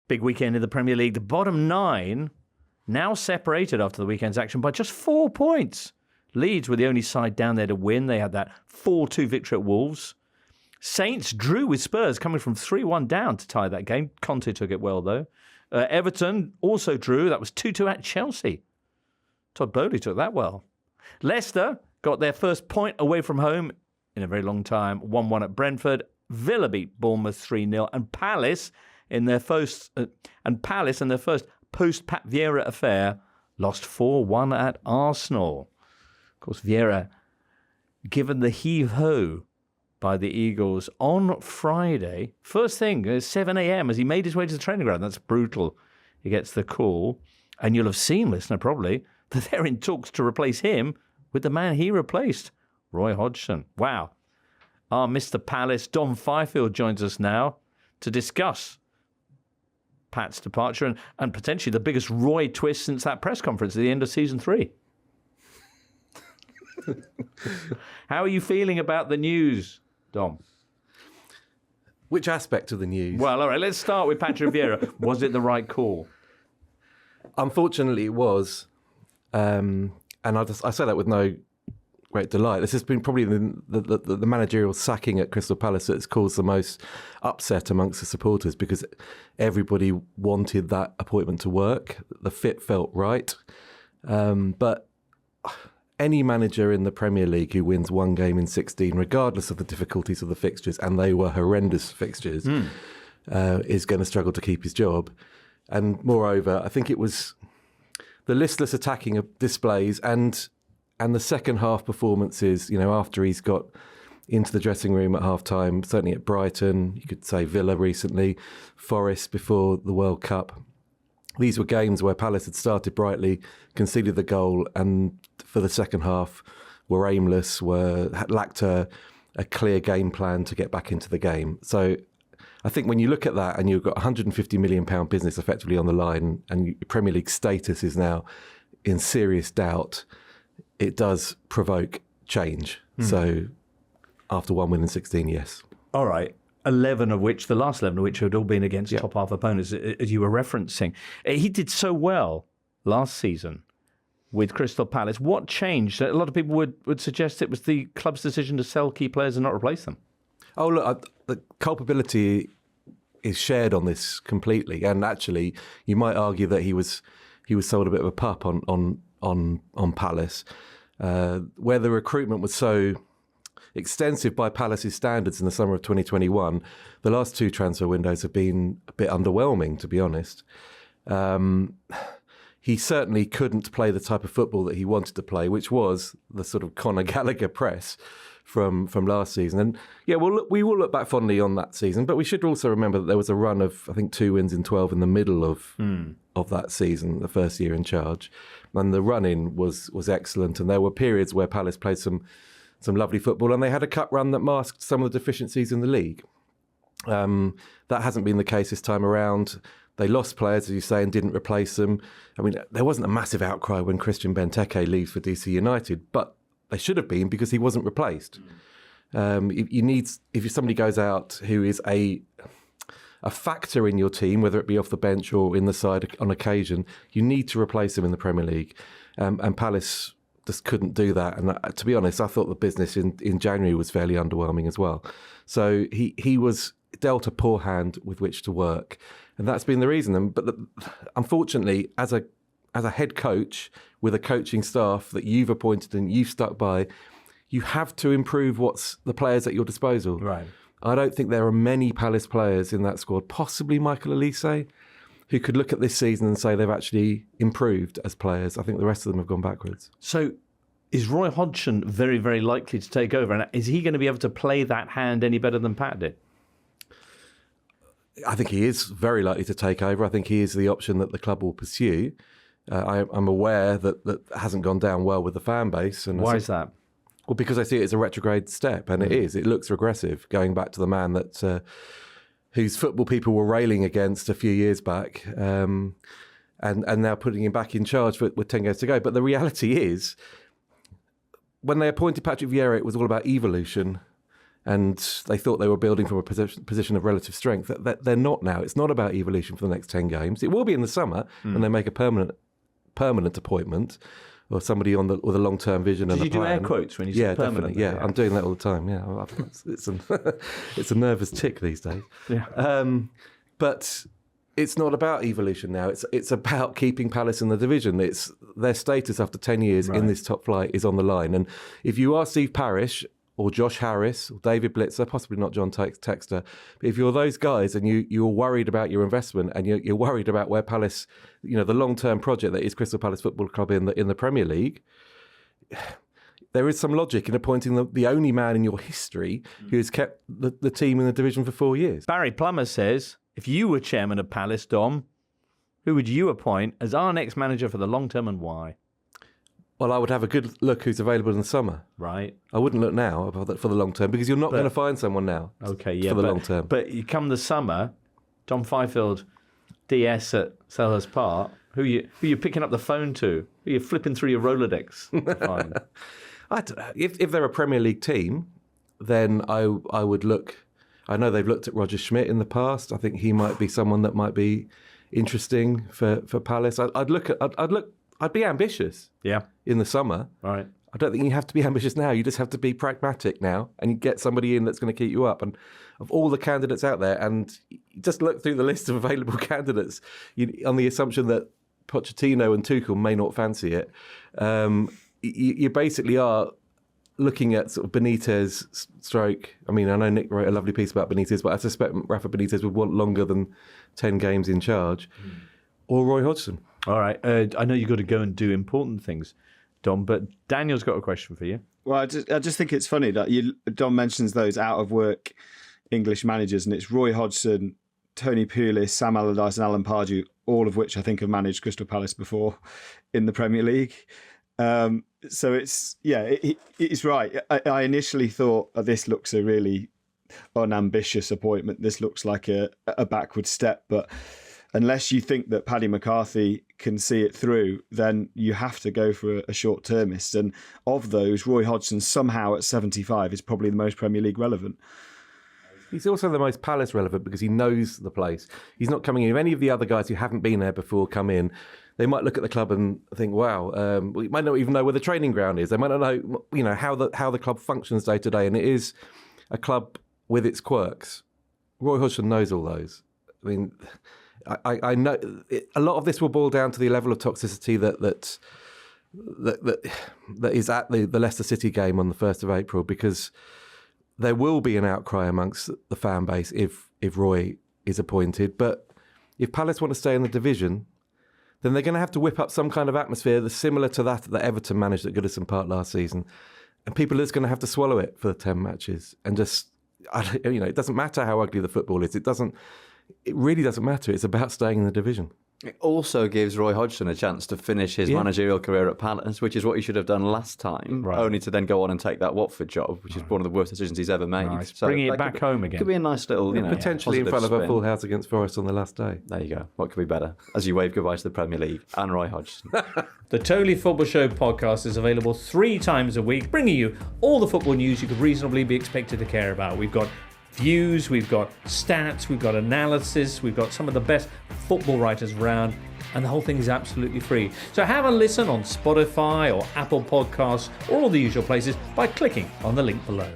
Big weekend in the Premier League. The bottom 9 now separated after the weekend's action by just 4 points. Leeds were the only side down there to win. They had that 4-2 victory at Wolves. Saints drew with Spurs, coming from 3-1 down to tie that game. Conte took it well, though. Everton also drew. That was 2-2 at Chelsea. Todd Bowley took that well. Leicester got their first point away from home in a very long time. 1-1 at Brentford. Villa beat Bournemouth 3-0. And Palace in their first post-Pat Vieira affair lost 4-1 at Arsenal. Of course, Vieira given the heave-ho by the Eagles on Friday. First thing, 7 a.m. as he made his way to the training ground. That's brutal. He gets the call. And you'll have seen, listener, probably, that they're in talks to replace him with the man he replaced, Roy Hodgson. Wow. Our Mr. Palace, Dominic Fifield, joins us now to discuss Pat's departure and potentially the biggest Roy twist since that press conference at the end of season 3. How are you feeling about the news, Dom? Which aspect of the news? Well, all right, let's start with Patrick Vieira. Was it the right call? Unfortunately, it was. And I say that with no great delight. This has been probably the managerial sacking at Crystal Palace that's caused the most upset amongst the supporters because everybody wanted that appointment to work. The fit felt right. But any manager in the Premier League who wins one game in 16, regardless of the difficulties of the fixtures, and they were horrendous fixtures, is going to struggle to keep his job. And moreover, I think it was the listless attacking of displays and the second half performances, after he's got into the dressing room at half time, certainly at Brighton, you could say Villa recently, Forest before the World Cup. These were games where Palace had started brightly, conceded the goal, and for the second half were aimless, lacked a clear game plan to get back into the game. So I think when you look at that and you've got a £150 million business effectively on the line and Premier League status is now in serious doubt, it does provoke change. So after one win in 16, yes. All right. The last 11 of which had all been against top half opponents, as you were referencing. He did so well last season with Crystal Palace. What changed? A lot of people would suggest it was the club's decision to sell key players and not replace them. Oh, look, the culpability is shared on this completely. And actually, you might argue that he was sold a bit of a pup on Palace, where the recruitment was so extensive by Palace's standards in the summer of 2021. The last 2 transfer windows have been a bit underwhelming, to be honest. He certainly couldn't play the type of football that he wanted to play, which was the sort of Conor Gallagher press from last season. And yeah, we will look back fondly on that season, but we should also remember that there was a run of, I think, 2 wins in 12 in the middle of that season, the first year in charge. And the run-in was excellent. And there were periods where Palace played some lovely football, and they had a cup run that masked some of the deficiencies in the league. That hasn't been the case this time around. They lost players, as you say, and didn't replace them. I mean, there wasn't a massive outcry when Christian Benteke leaves for DC United, but they should have been because he wasn't replaced. If somebody goes out who is a factor in your team, whether it be off the bench or in the side on occasion, you need to replace him in the Premier League. And Palace just couldn't do that. And to be honest, I thought the business in January was fairly underwhelming as well. So he was dealt a poor hand with which to work. And that's been the reason. But unfortunately, as a head coach with a coaching staff that you've appointed and you've stuck by, you have to improve what's the players at your disposal. Right. I don't think there are many Palace players in that squad, possibly Michael Olise, who could look at this season and say they've actually improved as players. I think the rest of them have gone backwards. So is Roy Hodgson very, very likely to take over? And is he going to be able to play that hand any better than Pat did? I think he is very likely to take over. I think he is the option that the club will pursue. I'm aware that hasn't gone down well with the fan base. And why is that? Well, because I see it as a retrograde step, and it is. It looks regressive, going back to the man that whose football people were railing against a few years back, and now putting him back in charge with 10 games to go. But the reality is, when they appointed Patrick Vieira, it was all about evolution. and they thought they were building from a position of relative strength. That they're not now. It's not about evolution for the next 10 games. It will be in the summer when they make a permanent appointment or somebody on the long-term vision. Did and you do air quotes when you said permanent? Definitely. Yeah, I'm doing that all the time. Yeah, it's a nervous tick these days. Yeah. But it's not about evolution now. It's about keeping Palace in the division. It's their status after 10 years in this top flight is on the line. And if you are Steve Parish or Josh Harris or David Blitzer, possibly not John Textor, but if you're those guys and you're worried about your investment and you're worried about where Palace, the long-term project that is Crystal Palace Football Club in the Premier League, there is some logic in appointing the only man in your history who has kept the team in the division for 4 years. Barry Plummer says, if you were chairman of Palace, Dom, who would you appoint as our next manager for the long term and why? Well, I would have a good look who's available in the summer. Right. I wouldn't look now for the long term because you're not going to find someone now. Okay, yeah. For the long term. But you come the summer, Tom Fifield, DS at Selhurst Park, who you picking up the phone to? Who you flipping through your Rolodex to find? I don't know. If they're a Premier League team, then I would look. I know they've looked at Roger Schmidt in the past. I think he might be someone that might be interesting for Palace. I'd be ambitious. Yeah. In the summer. Right. I don't think you have to be ambitious now. You just have to be pragmatic now, and you get somebody in that's going to keep you up. And of all the candidates out there, and you just look through the list of available candidates on the assumption that Pochettino and Tuchel may not fancy it. You basically are looking at sort of Benitez stroke. I mean, I know Nick wrote a lovely piece about Benitez, but I suspect Rafa Benitez would want longer than 10 games in charge. Or Roy Hodgson. All right. I know you've got to go and do important things, Dom, but Daniel's got a question for you. Well, I just think it's funny that Dom mentions those out-of-work English managers, and it's Roy Hodgson, Tony Pulis, Sam Allardyce and Alan Pardew, all of which I think have managed Crystal Palace before in the Premier League. So it's right. I initially thought, this looks a really unambitious appointment. This looks like a backward step. But unless you think that Paddy McCarthy can see it through, then you have to go for a short-termist. And of those, Roy Hodgson somehow at 75 is probably the most Premier League relevant. He's also the most Palace relevant because he knows the place. He's not coming in. If any of the other guys who haven't been there before come in, they might look at the club and think, wow, we might not even know where the training ground is. They might not know, how the club functions day to day. And it is a club with its quirks. Roy Hodgson knows all those. I mean, I know a lot of this will boil down to the level of toxicity that is at the Leicester City game on the 1st of April, because there will be an outcry amongst the fan base if Roy is appointed. But if Palace want to stay in the division, then they're going to have to whip up some kind of atmosphere that's similar to that Everton managed at Goodison Park last season. And people are just going to have to swallow it for the 10 matches. And just, it doesn't matter how ugly the football is. It really doesn't matter. It's about staying in the division. It also gives Roy Hodgson a chance to finish his managerial career at Palace, which is what he should have done last time, only to then go on and take that Watford job, which is one of the worst decisions he's ever made. Nice. So bringing it back home again. Could be a nice little, potentially in front of spin. a full house against Forest on the last day. There you go. What could be better? As you wave goodbye to the Premier League and Roy Hodgson. The Totally Football Show podcast is available 3 times a week, bringing you all the football news you could reasonably be expected to care about. We've got views, we've got stats, we've got analysis, we've got some of the best football writers around, and the whole thing is absolutely free. So have a listen on Spotify or Apple Podcasts or all the usual places by clicking on the link below.